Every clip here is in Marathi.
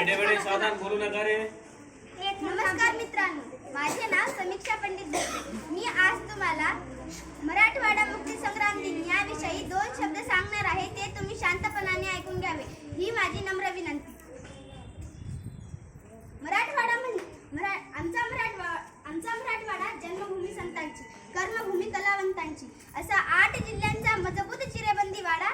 बेडे बेडे सावधान बोलू नका रे. नमस्कार मित्रांनो, माझे नाव समीक्षा पंडित बोलते. मी आज तुम्हाला मराठवाडा मुक्ती संग्राम दिन याविषयी 2 शब्द सांगणार आहे. ते तुम्ही शांतपणाने ऐकून घ्यावे ही माझी नम्र विनंती. आमचा मराठवाडा जन्मभूमी संतांची, कर्मभूमी कलावंतांची असा 8 जिल्ह्यांचा मजबूत चिरेबंदी वाडा.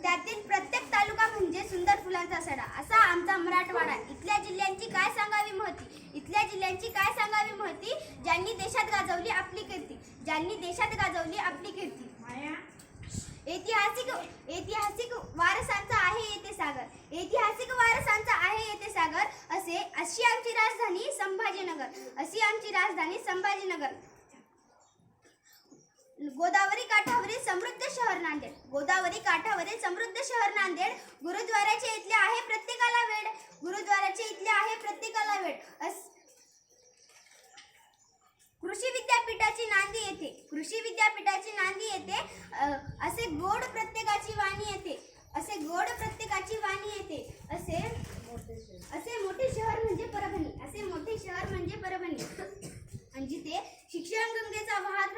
त्यातील प्रत्येक तालुका म्हणजे सुंदर फुलांचा सडा असा आमचा मराठवाडा. इथल्या जिल्ह्यांची काय सांगावी महती, ज्यांनी देशात गाजवली आपली कीर्ती. ऐतिहासिक वारसांचा आहे येथे सागर. अशी आमची राजधानी संभाजीनगर. गोदावरी काठावरील समृद्ध शहर नांदेड. गुरुद्वाराचे इथले आहे प्रत्येकाला वेळ. कृषी विद्यापीठाची नांदी येते. असे गोड प्रत्येकाची वाणी येते. असे मोठे शहर म्हणजे परभणी. आणि जिथे शिक्षण गंगेचा वाहत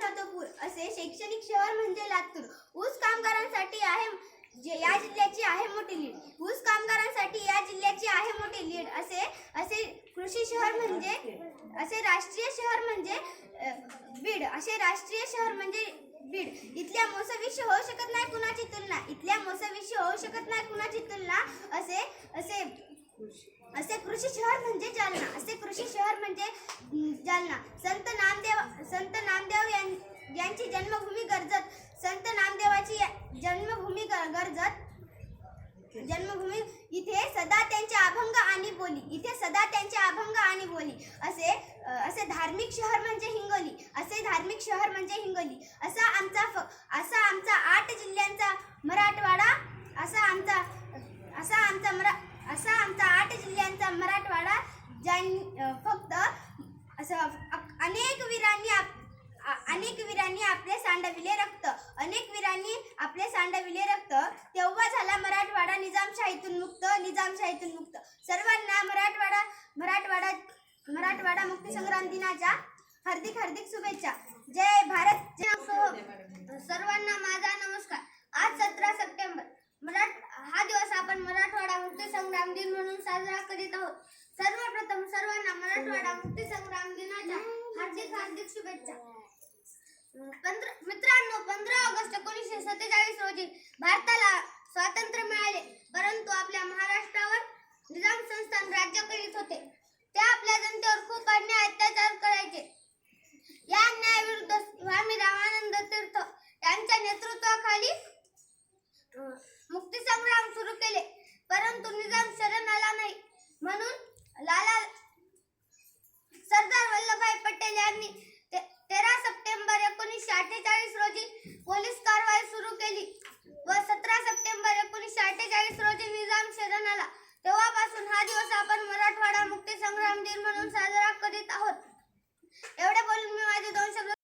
राहतो पूर. असे शैक्षणिक शहर म्हणजे लातूर. ऊस कामगारांसाठी या जिल्ह्याची आहे मोठी लीड. असे कृषी शहर म्हणजे राष्ट्रीय शहर म्हणजे बीड. इथल्या मोसंबीशी होऊ शकत नाही कुणाची तुलना. असे कृषी शहर म्हणजे जालना. संत नामदेव यांची जन्मभूमी कर्जत. इथे सदा त्यांचे अभंग आणि बोली. असे धार्मिक शहर म्हणजे हिंगोली. असा आमचा 8 जिल्ह्यांचा मराठवाडा. फक्त अनेक वीरांनी आपले सांडविले रक्त. तेव्हा झाला मराठवाडा निजामशाहीतून मुक्त. सर्वांना मराठवाडा मुक्ती संग्राम दिनाच्या हार्दिक शुभेच्छा. जय भारत. सर्वांना माझा नमस्कार. आज 17 सप्टेंबर हा दिवस आपण मराठवाडा मुक्ती संग्राम दिन म्हणून साजरा करीत आहोत. सर्वप्रथम सर्वांना मराठवाडा मुक्ती संग्राम दिनाच्या हार्दिक शुभेच्छा. मित्रांनो, 15 ऑगस्ट 1947 रोजी भारताला